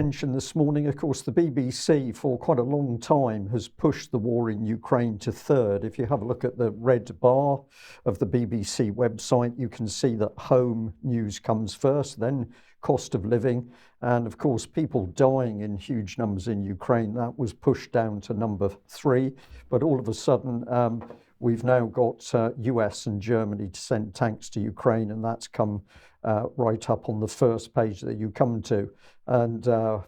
Mentioned this morning, of course, the BBC for quite a long time has pushed the war in Ukraine to third. If you have a look at the red bar of the BBC website, you can see that home news comes first, then cost of living, and of course people dying in huge numbers in Ukraine. That was pushed down to number 3, but all of a sudden we've now got US and Germany to send tanks to Ukraine, and that's come right up on the first page that you come to. And a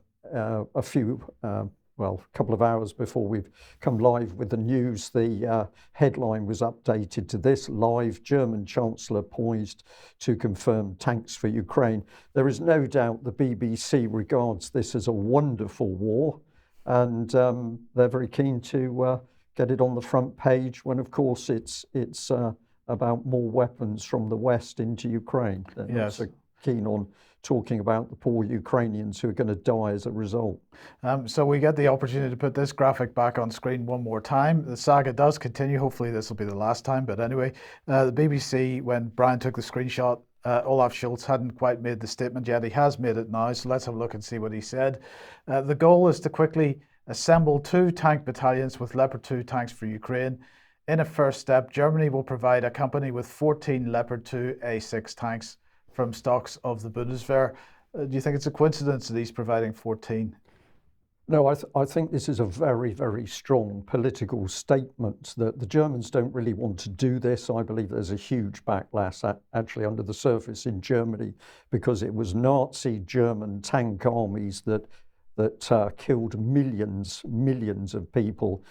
couple of hours before we've come live with the news, the headline was updated to this: live, German Chancellor poised to confirm tanks for Ukraine. There is no doubt the BBC regards this as a wonderful war, and they're very keen to get it on the front page when, of course, it's about more weapons from the West into Ukraine. They're not so keen on talking about the poor Ukrainians who are going to die as a result. So we get the opportunity to put this graphic back on screen one more time. The saga does continue. Hopefully this will be the last time. But anyway, the BBC, when Brian took the screenshot, Olaf Scholz hadn't quite made the statement yet. He has made it now. So let's have a look and see what he said. The goal is to quickly assemble 2 tank battalions with Leopard 2 tanks for Ukraine. In a first step, Germany will provide a company with 14 Leopard 2 A6 tanks from stocks of the Bundeswehr. Do you think it's a coincidence that he's providing 14? No, I think this is a very, very strong political statement that the Germans don't really want to do this. I believe there's a huge backlash actually under the surface in Germany, because it was Nazi German tank armies that killed millions of people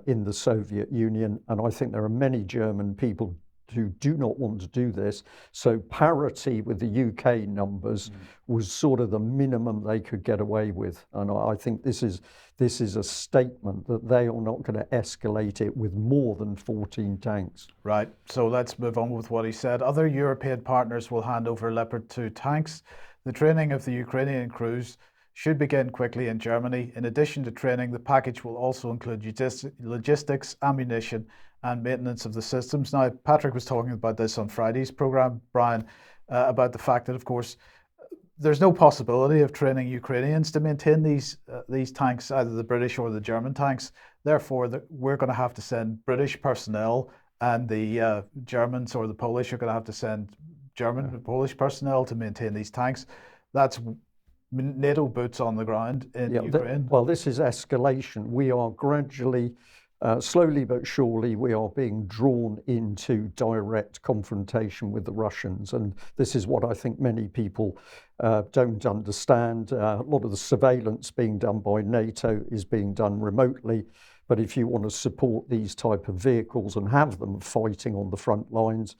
in the Soviet Union. And I think there are many German people who do not want to do this. So parity with the UK numbers was sort of the minimum they could get away with. And I think this is a statement that they are not going to escalate it with more than 14 tanks. Right. So let's move on with what he said. Other European partners will hand over Leopard 2 tanks. The training of the Ukrainian crews should begin quickly in Germany. In addition to training, the package will also include logistics, ammunition, and maintenance of the systems. Now, Patrick was talking about this on Friday's program, Brian, about the fact that, of course, there's no possibility of training Ukrainians to maintain these tanks, either the British or the German tanks. Therefore, we're going to have to send British personnel, and the Germans or the Polish are going to have to send German and Polish personnel to maintain these tanks. That's NATO boots on the ground in Ukraine. Well, this is escalation. We are gradually, slowly but surely, we are being drawn into direct confrontation with the Russians. And this is what I think many people don't understand. A lot of the surveillance being done by NATO is being done remotely. But if you want to support these type of vehicles and have them fighting on the front lines,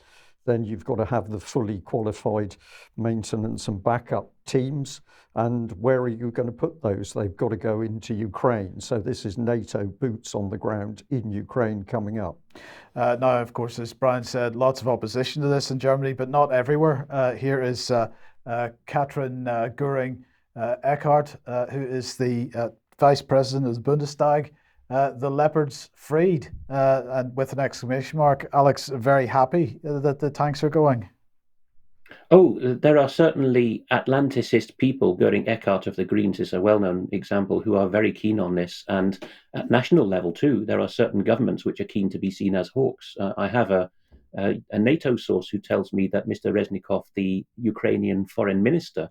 then you've got to have the fully qualified maintenance and backup teams. And where are you going to put those? They've got to go into Ukraine. So this is NATO boots on the ground in Ukraine coming up. Now, of course, as Brian said, lots of opposition to this in Germany, but not everywhere. Here is Katrin Göring-Eckardt, who is the Vice President of the Bundestag. The Leopards freed, and with an exclamation mark. Alex, very happy that the tanks are going. Oh, there are certainly Atlanticist people. Göring-Eckardt of the Greens is a well-known example, who are very keen on this. And at national level too, there are certain governments which are keen to be seen as hawks. I have a NATO source who tells me that Mr. Reznikov, the Ukrainian foreign minister,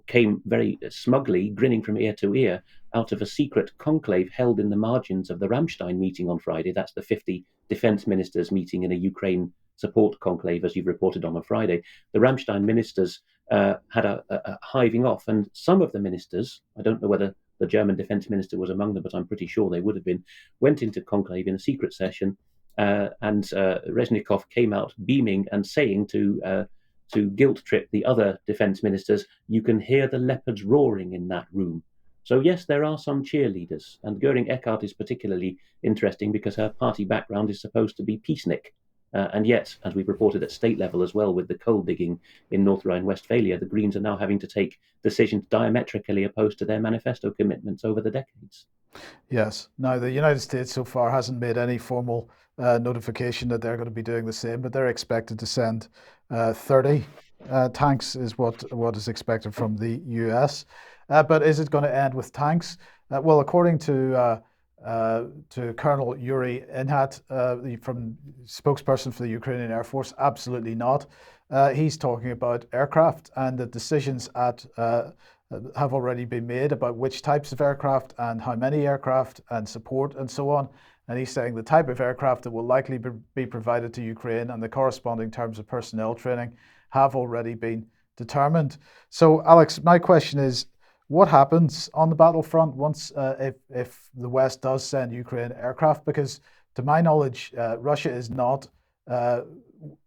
came very smugly, grinning from ear to ear, out of a secret conclave held in the margins of the Ramstein meeting on Friday. That's the 50 defense ministers meeting in a Ukraine support conclave, as you've reported on Friday. The Ramstein ministers had a hiving off, and some of the ministers, I don't know whether the German defense minister was among them, but I'm pretty sure they would have been, went into conclave in a secret session, and Reznikov came out beaming and saying to guilt trip the other defense ministers, "You can hear the leopards roaring in that room." So yes, there are some cheerleaders, and Göring-Eckardt is particularly interesting because her party background is supposed to be peacenik. And yet, as we've reported at state level as well with the coal digging in North Rhine-Westphalia, the Greens are now having to take decisions diametrically opposed to their manifesto commitments over the decades. Yes. Now, the United States so far hasn't made any formal notification that they're going to be doing the same, but they're expected to send 30 tanks is what is expected from the US. But is it going to end with tanks? Well, according to Colonel Yuri Inhat, from spokesperson for the Ukrainian Air Force, absolutely not. He's talking about aircraft, and the decisions have already been made about which types of aircraft and how many aircraft and support and so on. And he's saying the type of aircraft that will likely be provided to Ukraine and the corresponding terms of personnel training have already been determined. So, Alex, my question is, what happens on the battlefront once, if the West does send Ukraine aircraft? Because to my knowledge, Russia is not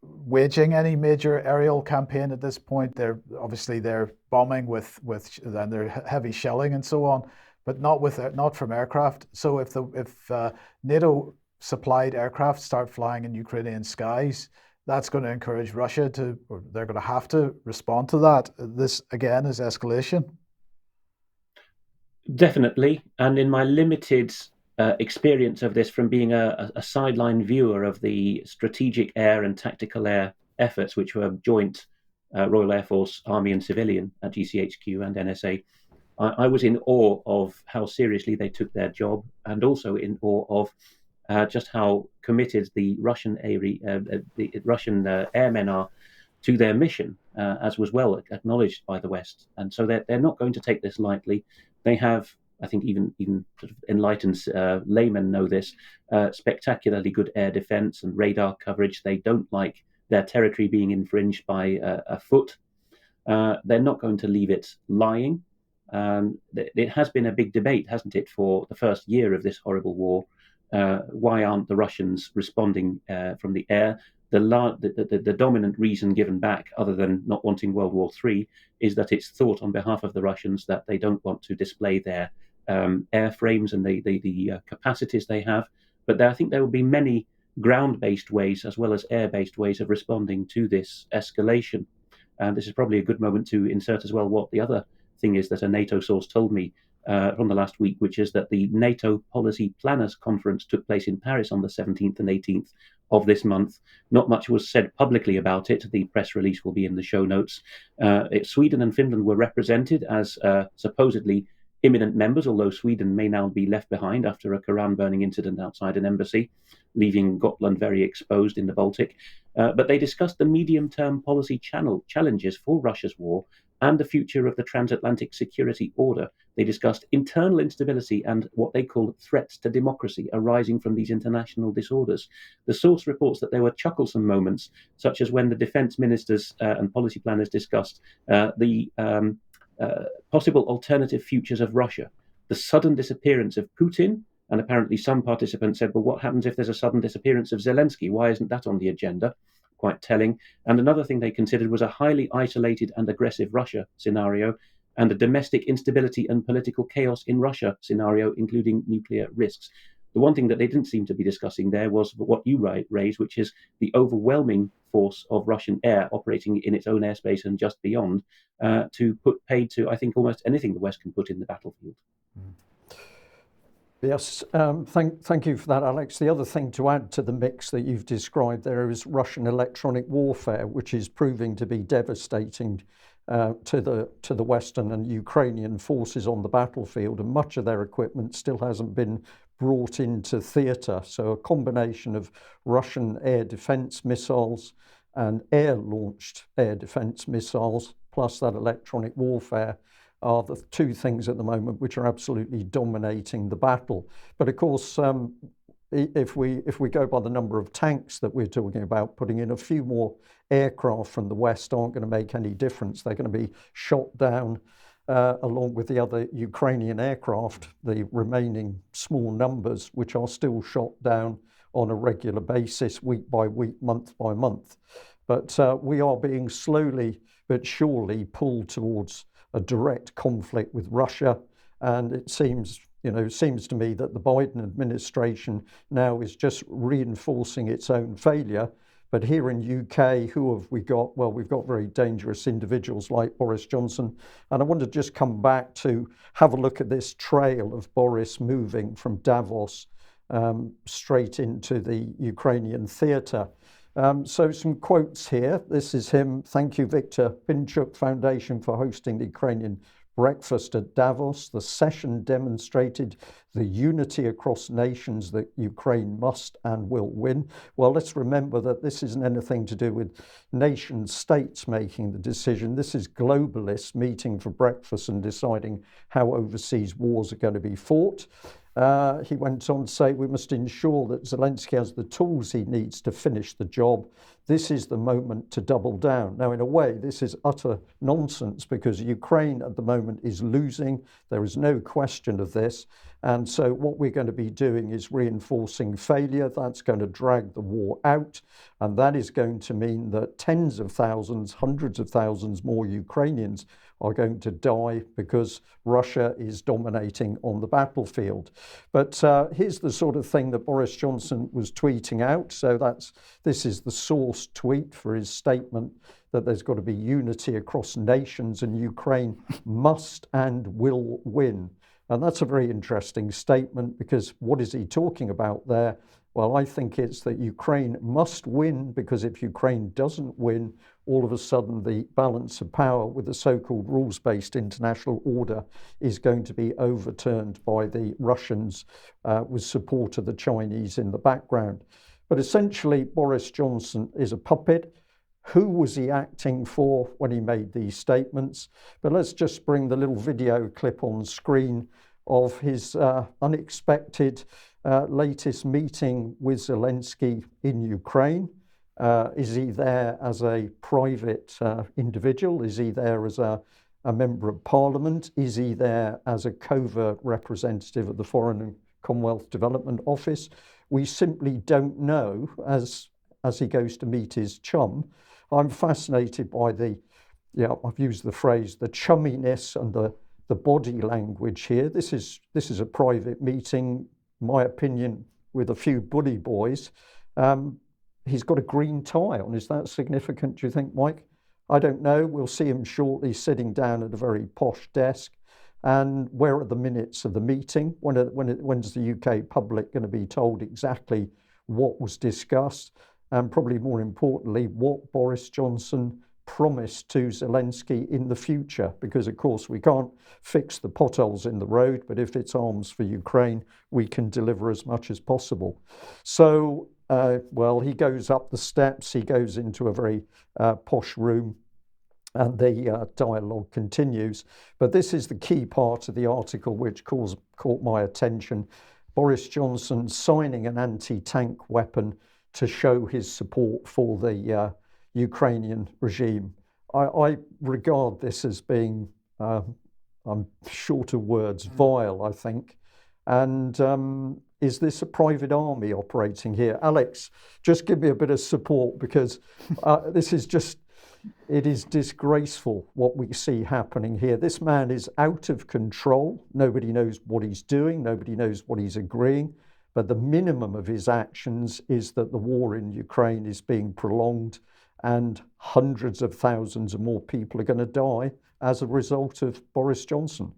waging any major aerial campaign at this point. They're bombing with and they're heavy shelling and so on, but not from aircraft. So if NATO supplied aircraft start flying in Ukrainian skies, that's going to encourage Russia or they're going to have to respond to that. This again is escalation. Definitely, and in my limited experience of this from being a sideline viewer of the strategic air and tactical air efforts, which were joint Royal Air Force, Army and Civilian at GCHQ and NSA, I was in awe of how seriously they took their job, and also in awe of just how committed the Russian airmen are to their mission, as was well acknowledged by the West. And so they're not going to take this lightly. They have, I think, even sort of enlightened laymen know this, spectacularly good air defense and radar coverage. They don't like their territory being infringed by a foot. They're not going to leave it lying. It has been a big debate, hasn't it, for the first year of this horrible war. Why aren't the Russians responding from the air? The dominant reason given back, other than not wanting World War III, is that it's thought on behalf of the Russians that they don't want to display their airframes and the capacities they have. But I think there will be many ground-based ways as well as air-based ways of responding to this escalation. And this is probably a good moment to insert as well what the other thing is that a NATO source told me from the last week, which is that the NATO Policy Planners Conference took place in Paris on the 17th and 18th of this month. Not much was said publicly about it. The press release will be in the show notes. Sweden and Finland were represented as supposedly imminent members, although Sweden may now be left behind after a Koran burning incident outside an embassy, leaving Gotland very exposed in the Baltic. But they discussed the medium-term policy challenges for Russia's war and the future of the transatlantic security order. They discussed internal instability and what they call threats to democracy arising from these international disorders. The source reports that there were chucklesome moments, such as when the defense ministers and policy planners discussed the possible alternative futures of Russia, the sudden disappearance of Putin, and apparently some participants said, well, what happens if there's a sudden disappearance of Zelensky? Why isn't that on the agenda? Quite telling. And another thing they considered was a highly isolated and aggressive Russia scenario and a domestic instability and political chaos in Russia scenario, including nuclear risks. The one thing that they didn't seem to be discussing there was what you raised, which is the overwhelming force of Russian air operating in its own airspace and just beyond to put paid to, I think, almost anything the West can put in the battlefield. Yes, thank you for that, Alex. The other thing to add to the mix that you've described there is Russian electronic warfare, which is proving to be devastating to the Western and Ukrainian forces on the battlefield, and much of their equipment still hasn't been brought into theatre. So a combination of Russian air defence missiles and air-launched air defence missiles, plus that electronic warfare, are the two things at the moment which are absolutely dominating the battle. But of course, if we go by the number of tanks that we're talking about, putting in a few more aircraft from the West aren't going to make any difference. They're going to be shot down along with the other Ukrainian aircraft, the remaining small numbers, which are still shot down on a regular basis, week by week, month by month. But we are being slowly but surely pulled towards a direct conflict with Russia, and it seems to me that the Biden administration now is just reinforcing its own failure. But here in UK, who have we got? Well, we've got very dangerous individuals like Boris Johnson. And I want to just come back to have a look at this trail of Boris moving from Davos straight into the Ukrainian theatre. So some quotes here. This is him. Thank you, Victor Pinchuk Foundation, for hosting the Ukrainian breakfast at Davos. The session demonstrated the unity across nations that Ukraine must and will win. Well, let's remember that this isn't anything to do with nation states making the decision. This is globalists meeting for breakfast and deciding how overseas wars are going to be fought. He went on to say, we must ensure that Zelensky has the tools he needs to finish the job. This is the moment to double down. Now, in a way, this is utter nonsense because Ukraine at the moment is losing. There is no question of this. And so what we're going to be doing is reinforcing failure. That's going to drag the war out. And that is going to mean that tens of thousands, hundreds of thousands more Ukrainians are going to die because Russia is dominating on the battlefield. But here's the sort of thing that Boris Johnson was tweeting out. So this is the source tweet for his statement that there's got to be unity across nations and Ukraine must and will win. And that's a very interesting statement because what is he talking about there? Well, I think it's that Ukraine must win because if Ukraine doesn't win, all of a sudden the balance of power with the so-called rules-based international order is going to be overturned by the Russians with support of the Chinese in the background. But essentially, Boris Johnson is a puppet. Who was he acting for when he made these statements? But let's just bring the little video clip on screen of his unexpected latest meeting with Zelensky in Ukraine. Is he there as a private individual? Is he there as a member of parliament? Is he there as a covert representative of the Foreign and Commonwealth Development Office? We simply don't know as he goes to meet his chum. I'm fascinated by I've used the phrase, the chumminess and the body language here. This is a private meeting, my opinion, with a few bully boys. He's got a green tie on. Is that significant, do you think, Mike? I don't know. We'll see him shortly sitting down at a very posh desk. And where are the minutes of the meeting? When's the UK public going to be told exactly what was discussed? And probably more importantly, what Boris Johnson promised to Zelensky in the future, because of course we can't fix the potholes in the road, but if it's arms for Ukraine, we can deliver as much as possible. So, he goes up the steps, he goes into a very posh room, and the dialogue continues. But this is the key part of the article which caught my attention. Boris Johnson signing an anti-tank weapon to show his support for the Ukrainian regime. I regard this as being, I'm short of words, vile, I think. And is this a private army operating here? Alex, just give me a bit of support because it is disgraceful what we see happening here. This man is out of control. Nobody knows what he's doing. Nobody knows what he's agreeing. But the minimum of his actions is that the war in Ukraine is being prolonged and hundreds of thousands of more people are going to die as a result of Boris Johnson.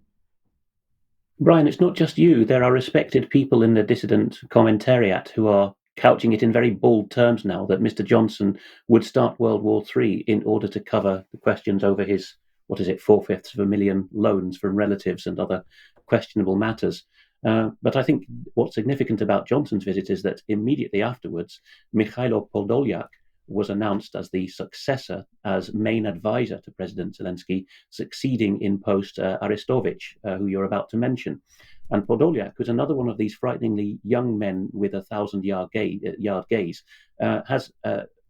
Brian, it's not just you. There are respected people in the dissident commentariat who are couching it in very bold terms now that Mr. Johnson would start World War III in order to cover the questions over his, 4/5 loans from relatives and other questionable matters. But I think what's significant about Johnson's visit is that immediately afterwards, Mikhailo Podolyak was announced as the successor, as main advisor to President Zelensky, succeeding in post Arestovich, who you're about to mention. And Podolyak, who's another one of these frighteningly young men with a 1,000-yard gaze, has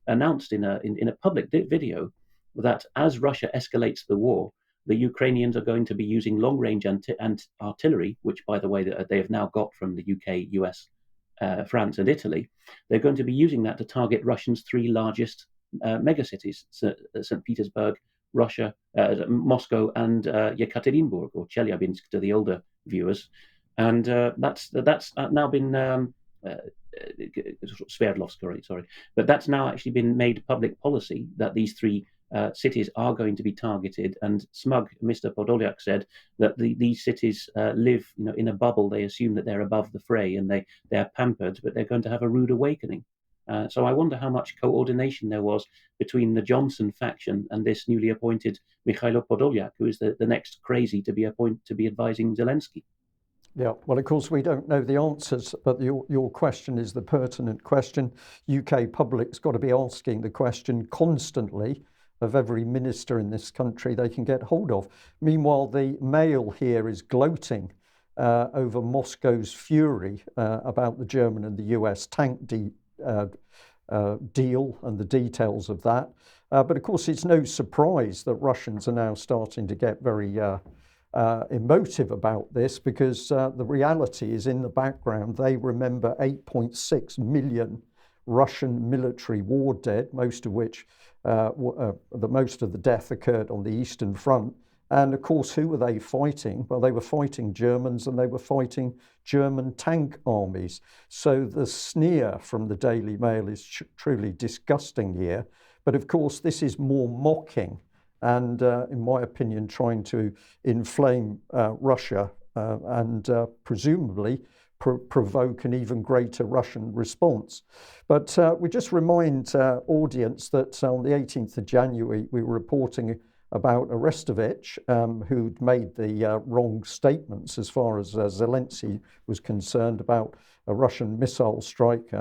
announced in a public video that as Russia escalates the war, the Ukrainians are going to be using long-range artillery, which, by the way, they have now got from the UK, US, France, and Italy. They're going to be using that to target Russia's three largest megacities: St. Petersburg, Russia, Moscow, and Yekaterinburg, or Chelyabinsk to the older viewers. And that's now been Sverdlovsk, sorry, but that's now actually been made public policy that these three cities are going to be targeted. And smug Mr. Podolyak said that these cities live, in a bubble. They assume that they're above the fray and they are pampered, but they're going to have a rude awakening. So I wonder how much coordination there was between the Johnson faction and this newly appointed Mikhailo Podolyak, who is the next crazy to be advising Zelensky. Yeah, well, of course, we don't know the answers, but your question is the pertinent question. UK public's got to be asking the question constantly of every minister in this country they can get hold of. Meanwhile, the Mail here is gloating over Moscow's fury about the German and the US tank deal and the details of that. But of course, it's no surprise that Russians are now starting to get very emotive about this, because the reality is, in the background, they remember 8.6 million Russian military war dead, most of which, most of the death occurred on the Eastern Front. And of course, who were they fighting? Well, they were fighting Germans, and they were fighting German tank armies. So the sneer from the Daily Mail is truly disgusting here. But of course, this is more mocking and, in my opinion, trying to inflame Russia and presumably provoke an even greater Russian response. But we just remind audience that on the 18th of January, we were reporting about Arestovich, who'd made the wrong statements as far as Zelensky was concerned about a Russian missile strike.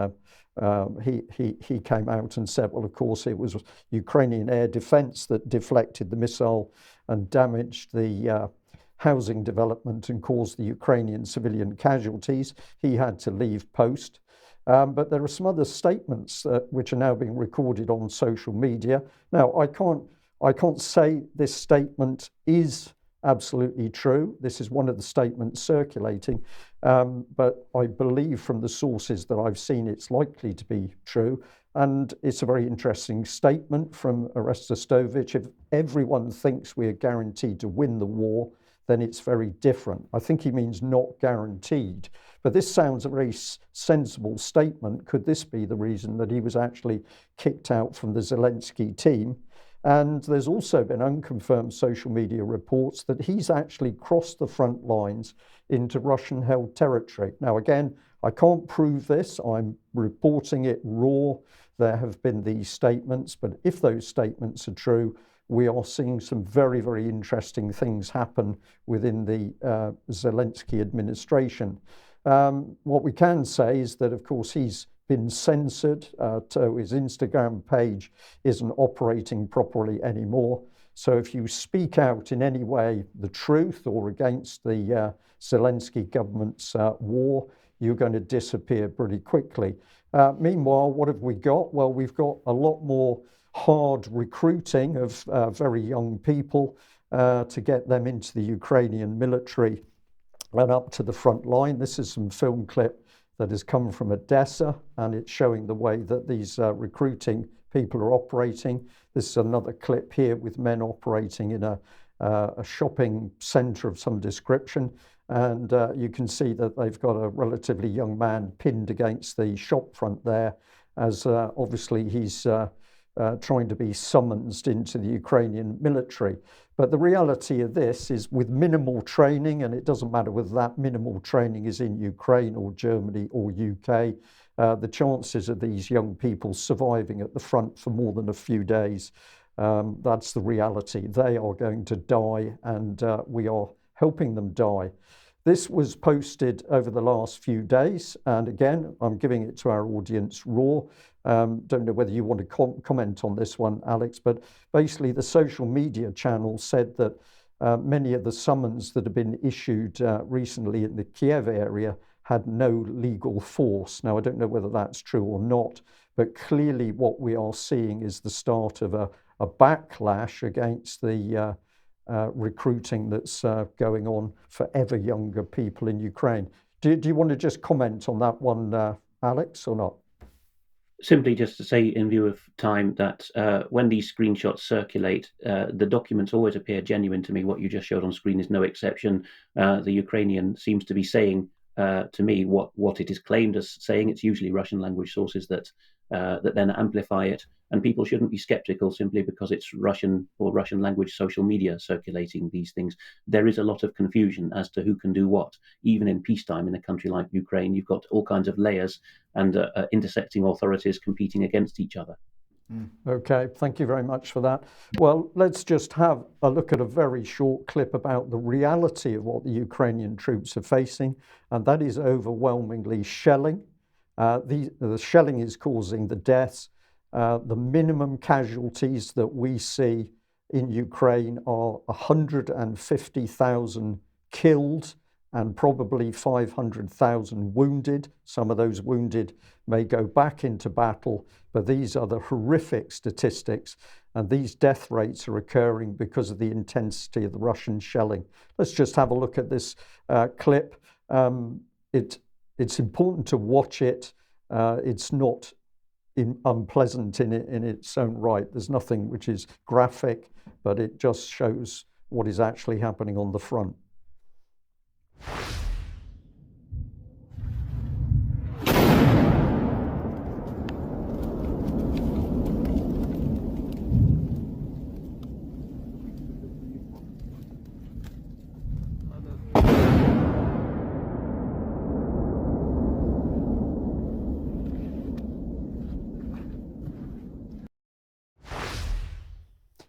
He came out and said, well, of course, it was Ukrainian air defense that deflected the missile and damaged the housing development and caused the Ukrainian civilian casualties. He had to leave post. But there are some other statements which are now being recorded on social media. Now, I can't say this statement is absolutely true. This is one of the statements circulating, but I believe from the sources that I've seen it's likely to be true. And it's a very interesting statement from Arestovich. If everyone thinks we are guaranteed to win the war, then it's very different. I think he means not guaranteed. But this sounds a very sensible statement. Could this be the reason that he was actually kicked out from the Zelensky team? And there's also been unconfirmed social media reports that he's actually crossed the front lines into Russian-held territory. Now, again, I can't prove this. I'm reporting it raw. There have been these statements, but if those statements are true, we are seeing some very, very interesting things happen within the Zelensky administration. What we can say is that, of course, he's been censored, so his Instagram page isn't operating properly anymore. So if you speak out in any way the truth or against the Zelensky government's war, you're going to disappear pretty quickly. Meanwhile, what have we got? Well, we've got a lot more hard recruiting of very young people to get them into the Ukrainian military and up to the front line. This is some film clip that has come from Odessa, and it's showing the way that these recruiting people are operating. This is another clip here with men operating in a shopping centre of some description, and you can see that they've got a relatively young man pinned against the shop front there, as obviously he's trying to be summoned into the Ukrainian military. But the reality of this is, with minimal training, and it doesn't matter whether that minimal training is in Ukraine or Germany or UK, the chances of these young people surviving at the front for more than a few days, that's the reality. They are going to die, and we are helping them die. This was posted over the last few days, and again, I'm giving it to our audience raw. Don't know whether you want to comment on this one, Alex, but basically the social media channel said that many of the summons that have been issued recently in the Kiev area had no legal force. Now, I don't know whether that's true or not, but clearly what we are seeing is the start of a backlash against the recruiting that's going on for ever younger people in Ukraine. Do you want to just comment on that one, Alex, or not? Simply just to say, in view of time, that when these screenshots circulate, the documents always appear genuine to me. What you just showed on screen is no exception. The Ukrainian seems to be saying to me what it is claimed as saying. It's usually Russian language sources that that then amplify it. And people shouldn't be skeptical simply because it's Russian or Russian language social media circulating these things. There is a lot of confusion as to who can do what. Even in peacetime in a country like Ukraine, you've got all kinds of layers and intersecting authorities competing against each other. Okay, thank you very much for that. Well, let's just have a look at a very short clip about the reality of what the Ukrainian troops are facing, and that is overwhelmingly shelling. The shelling is causing the deaths. The minimum casualties that we see in Ukraine are 150,000 killed and probably 500,000 wounded. Some of those wounded may go back into battle, but these are the horrific statistics, and these death rates are occurring because of the intensity of the Russian shelling. Let's just have a look at this clip. It's important to watch it. It's not unpleasant in its own right. There's nothing which is graphic, but it just shows what is actually happening on the front.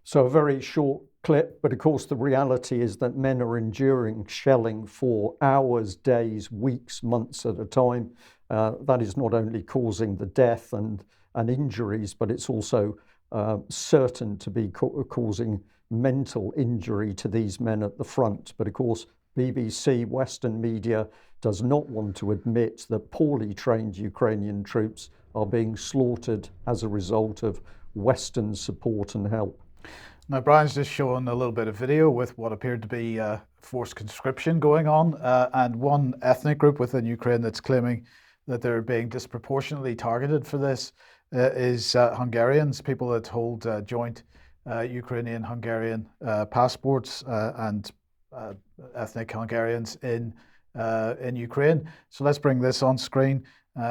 So a very short clip, but of course the reality is that men are enduring shelling for hours, days, weeks, months at a time. That is not only causing the death and injuries, but it's also certain to be causing mental injury to these men at the front. But of course, BBC, Western media does not want to admit that poorly trained Ukrainian troops are being slaughtered as a result of Western support and help. Now, Brian's just shown a little bit of video with what appeared to be forced conscription going on, and one ethnic group within Ukraine that's claiming that they're being disproportionately targeted for this is Hungarians, people that hold joint Ukrainian-Hungarian passports and ethnic Hungarians in Ukraine. So let's bring this on screen.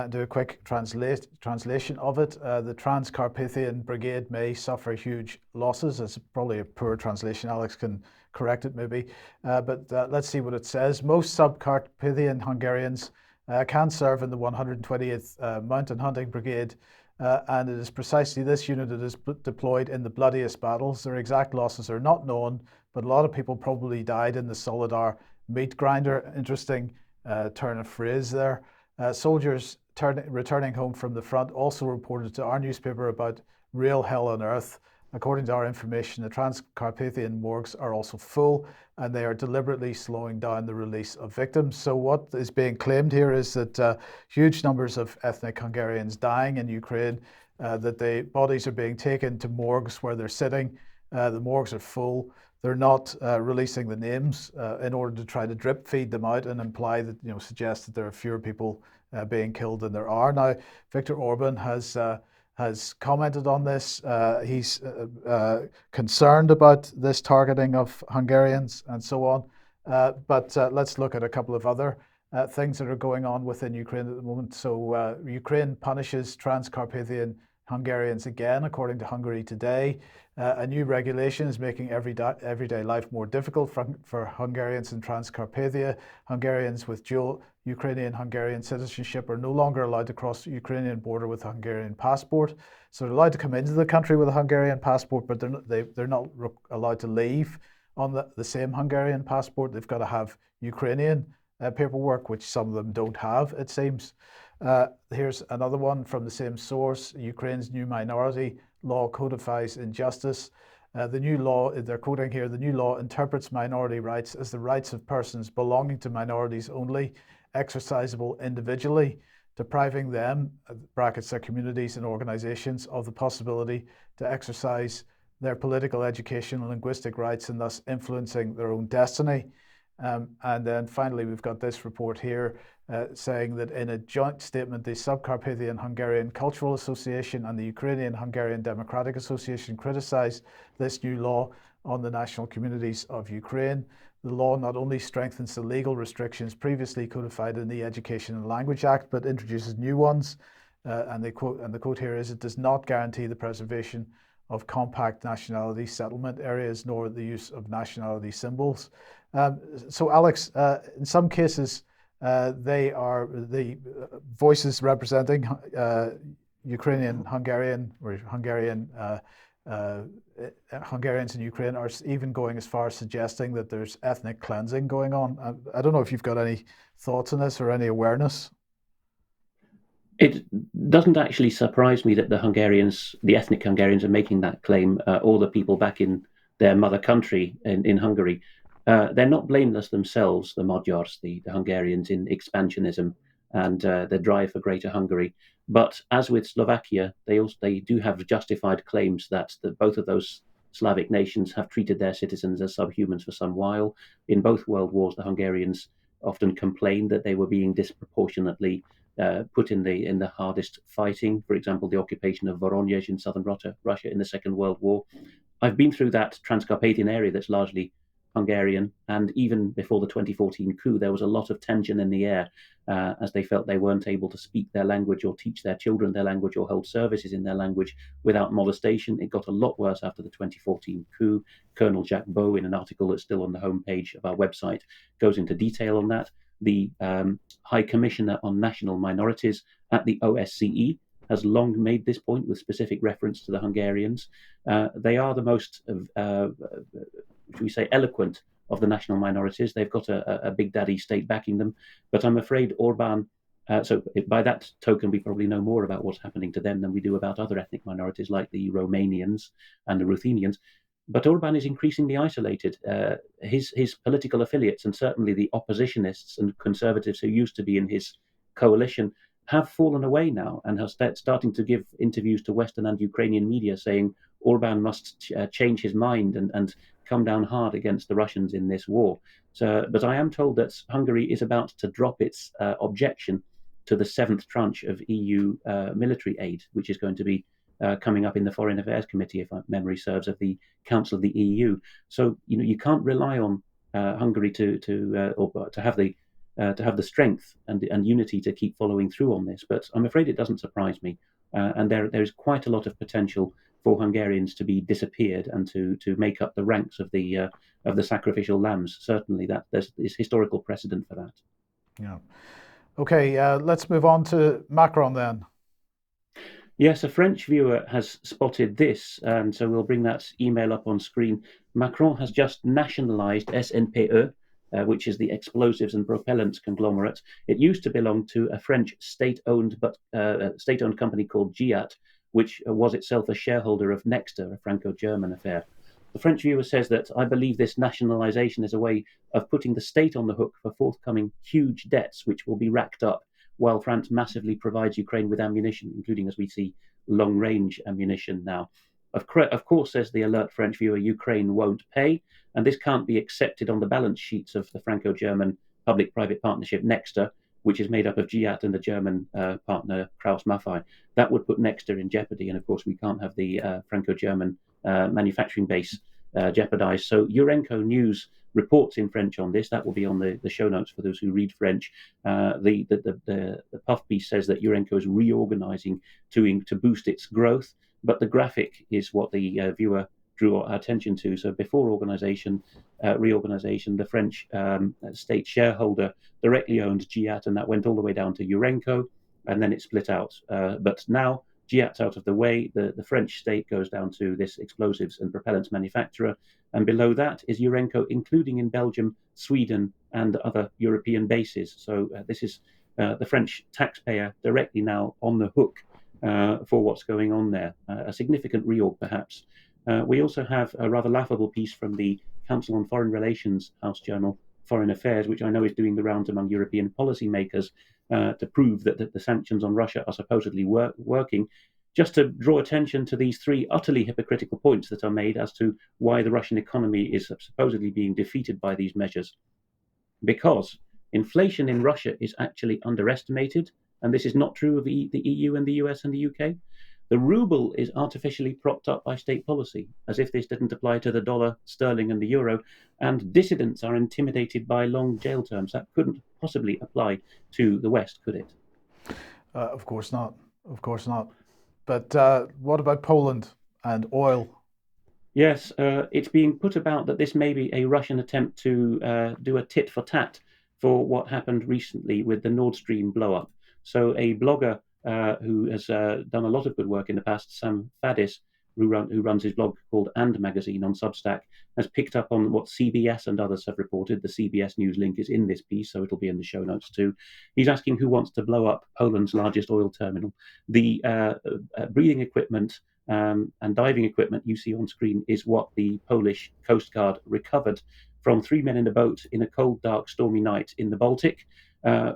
Do a quick translation of it. The Transcarpathian Brigade may suffer huge losses. It's probably a poor translation. Alex can correct it maybe. But let's see what it says. Most Subcarpathian Hungarians can serve in the 120th Mountain Hunting Brigade, and it is precisely this unit that is deployed in the bloodiest battles. Their exact losses are not known, but a lot of people probably died in the Solidar meat grinder. Interesting turn of phrase there. Soldiers returning home from the front also reported to our newspaper about real hell on earth. According to our information, the Transcarpathian morgues are also full, and they are deliberately slowing down the release of victims. So what is being claimed here is that huge numbers of ethnic Hungarians dying in Ukraine, that the bodies are being taken to morgues where they're sitting. The morgues are full. They're not releasing the names in order to try to drip feed them out and imply that, suggest that there are fewer people being killed than there are. Now, Viktor Orban has commented on this. He's concerned about this targeting of Hungarians and so on. But let's look at a couple of other things that are going on within Ukraine at the moment. So Ukraine punishes Transcarpathian Hungarians again, according to Hungary Today. A new regulation is making everyday life more difficult for Hungarians in Transcarpathia. Hungarians with dual Ukrainian-Hungarian citizenship are no longer allowed to cross the Ukrainian border with a Hungarian passport. So they're allowed to come into the country with a Hungarian passport, but they're not allowed to leave on the same Hungarian passport. They've got to have Ukrainian paperwork, which some of them don't have, it seems. Here's another one from the same source. Ukraine's new minority law codifies injustice. The new law, they're quoting here, the new law interprets minority rights as the rights of persons belonging to minorities only, exercisable individually, depriving them, brackets their communities and organizations, of the possibility to exercise their political, education, and linguistic rights, and thus influencing their own destiny. And then finally, we've got this report here saying that in a joint statement, the Subcarpathian Hungarian Cultural Association and the Ukrainian Hungarian Democratic Association criticized this new law on the national communities of Ukraine. The law not only strengthens the legal restrictions previously codified in the Education and Language Act, but introduces new ones. and the quote here is, "It does not guarantee the preservation of compact nationality settlement areas nor the use of nationality symbols." So, Alex, in some cases, they are the voices representing Ukrainian, Hungarian, or Hungarians in Ukraine are even going as far as suggesting that there's ethnic cleansing going on. I don't know if you've got any thoughts on this or any awareness. It doesn't actually surprise me that the ethnic Hungarians, are making that claim, or the people back in their mother country in Hungary. They're not blameless themselves, the Magyars, the Hungarians, in expansionism and the drive for greater Hungary. But as with Slovakia, they do have justified claims that both of those Slavic nations have treated their citizens as subhumans for some while. In both world wars, the Hungarians often complained that they were being disproportionately put in the hardest fighting. For example, the occupation of Voronezh in southern Russia in the Second World War. I've been through that Transcarpathian area that's largely Hungarian, and even before the 2014 coup, there was a lot of tension in the air as they felt they weren't able to speak their language or teach their children their language or hold services in their language without molestation. It got a lot worse after the 2014 coup. Colonel Jack Bowe, in an article that's still on the homepage of our website, goes into detail on that. The High Commissioner on National Minorities at the OSCE has long made this point with specific reference to the Hungarians. They are the most, should we say, eloquent of the national minorities. They've got a big daddy state backing them. But I'm afraid Orban, so by that token, we probably know more about what's happening to them than we do about other ethnic minorities like the Romanians and the Ruthenians. But Orban is increasingly isolated. His political affiliates, and certainly the oppositionists and conservatives who used to be in his coalition, have fallen away now and are starting to give interviews to Western and Ukrainian media saying Orban must change his mind and come down hard against the Russians in this war. But I am told that Hungary is about to drop its objection to the seventh tranche of EU military aid, which is going to be coming up in the Foreign Affairs Committee, if my memory serves, of the Council of the EU. So you can't rely on Hungary to have the strength and unity to keep following through on this. But I'm afraid it doesn't surprise me, and there is quite a lot of potential for Hungarians to be disappeared and to make up the ranks of the sacrificial lambs. Certainly, that there's historical precedent for that. Yeah. Okay. Let's move on to Macron then. Yes, a French viewer has spotted this, and so we'll bring that email up on screen. Macron has just nationalized SNPE, which is the explosives and propellants conglomerate. It used to belong to a French state-owned company called GIAT, which was itself a shareholder of Nexter, a Franco-German affair. The French viewer says that I believe this nationalization is a way of putting the state on the hook for forthcoming huge debts, which will be racked up while France massively provides Ukraine with ammunition, including, as we see, long-range ammunition now. Of course, says the alert French viewer, Ukraine won't pay, and this can't be accepted on the balance sheets of the Franco-German public-private partnership Nexter, which is made up of GIAT and the German partner Krauss-Maffei. That would put Nexter in jeopardy, and of course we can't have the Franco-German manufacturing base jeopardized. So Urenco News reports in French on this. That will be on the show notes for those who read French. The puff piece says that Urenco is reorganizing to boost its growth, but the graphic is what the viewer drew our attention to. So before reorganization, the French state shareholder directly owned GIAT, and that went all the way down to Urenco, and then it split out. But now GIAT's out of the way, the French state goes down to this explosives and propellants manufacturer, and below that is Urenco, including in Belgium, Sweden, and other European bases. So this is the French taxpayer directly now on the hook for what's going on there. A significant reorg, perhaps. We also have a rather laughable piece from the Council on Foreign Relations House journal, Foreign Affairs, which I know is doing the rounds among European policymakers to prove that the sanctions on Russia are supposedly working, just to draw attention to these three utterly hypocritical points that are made as to why the Russian economy is supposedly being defeated by these measures. Because inflation in Russia is actually underestimated, and this is not true of the EU and the US and the UK. The ruble is artificially propped up by state policy, as if this didn't apply to the dollar, sterling, and the euro, and dissidents are intimidated by long jail terms. That couldn't possibly apply to the West, could it? Of course not. Of course not. But what about Poland and oil? Yes, it's being put about that this may be a Russian attempt to do a tit for tat for what happened recently with the Nord Stream blow up. So, a blogger who has done a lot of good work in the past, Sam Fadis, who runs his blog called And Magazine on Substack, has picked up on what CBS and others have reported. The CBS News link is in this piece, so it'll be in the show notes too. He's asking who wants to blow up Poland's largest oil terminal. The breathing equipment and diving equipment you see on screen is what the Polish Coast Guard recovered from 3 men in a boat in a cold, dark, stormy night in the Baltic.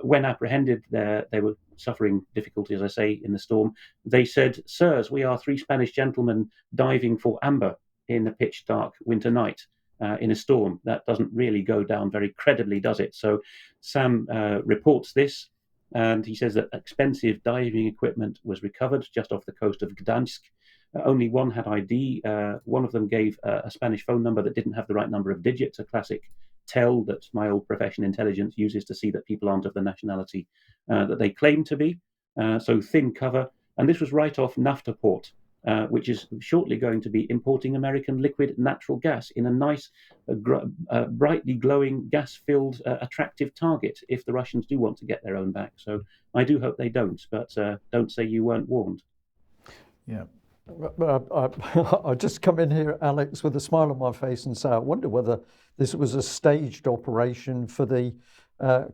When apprehended, they were suffering difficulty, as I say, in the storm. They said, "Sirs, we are 3 Spanish gentlemen diving for amber in a pitch dark winter night." In a storm, that doesn't really go down very credibly, does it? So Sam reports this, and he says that expensive diving equipment was recovered just off the coast of Gdansk. Only one had ID. One of them gave a Spanish phone number that didn't have the right number of digits, a classic tell that my old profession intelligence uses to see that people aren't of the nationality that they claim to be. So thin cover. And this was right off NAFTA port, which is shortly going to be importing American liquid natural gas in a nice, brightly glowing, gas-filled, attractive target if the Russians do want to get their own back. So I do hope they don't, but don't say you weren't warned. Yeah. I just come in here, Alex, with a smile on my face and say, I wonder whether this was a staged operation for the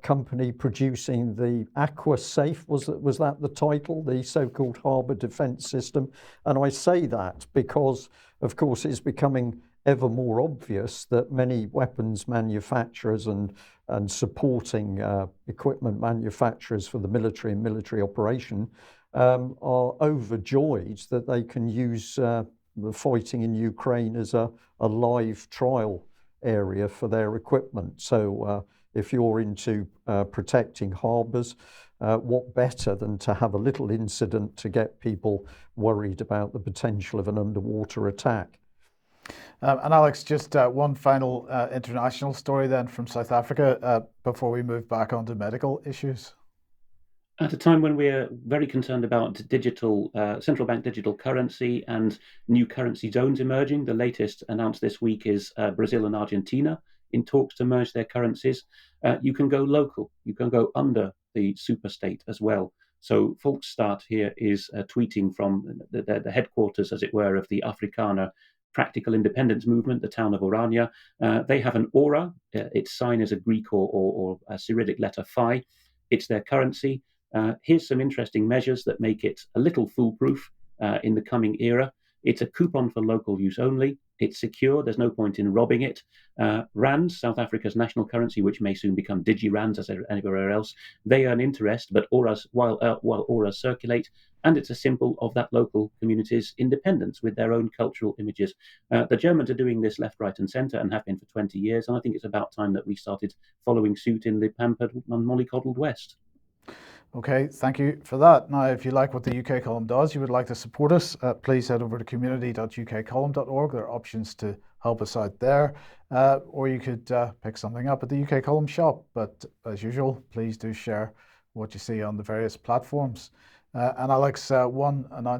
company producing the Aqua Safe. Was that the title, the so-called harbour defence system? And I say that because, of course, it's becoming ever more obvious that many weapons manufacturers and supporting equipment manufacturers for the military and military operation are overjoyed that they can use the fighting in Ukraine as a live trial area for their equipment. So if you're into protecting harbours, what better than to have a little incident to get people worried about the potential of an underwater attack? And Alex, just one final international story then from South Africa before we move back onto medical issues. At a time when we're very concerned about digital central bank digital currency and new currency zones emerging, the latest announced this week is Brazil and Argentina in talks to merge their currencies. You can go local, you can go under the superstate as well. So Volksstaat here is tweeting from the headquarters, as it were, of the Afrikaner Practical Independence Movement, the town of Orania. They have an aura. Its sign is a Greek or a Cyrillic letter phi. It's their currency. Here's some interesting measures that make it a little foolproof in the coming era. It's a coupon for local use only. It's secure. There's no point in robbing it. Rands, South Africa's national currency, which may soon become digi-rands as anywhere else, they earn interest, but auras, while auras circulate, and it's a symbol of that local community's independence with their own cultural images. The Germans are doing this left, right, and centre and have been for 20 years, and I think it's about time that we started following suit in the pampered and mollycoddled West. Okay, thank you for that. Now, if you like what the UK column does, you would like to support us, please head over to community.ukcolumn.org. There are options to help us out there, or you could pick something up at the UK column shop. But as usual, please do share what you see on the various platforms. And Alex, one announcement.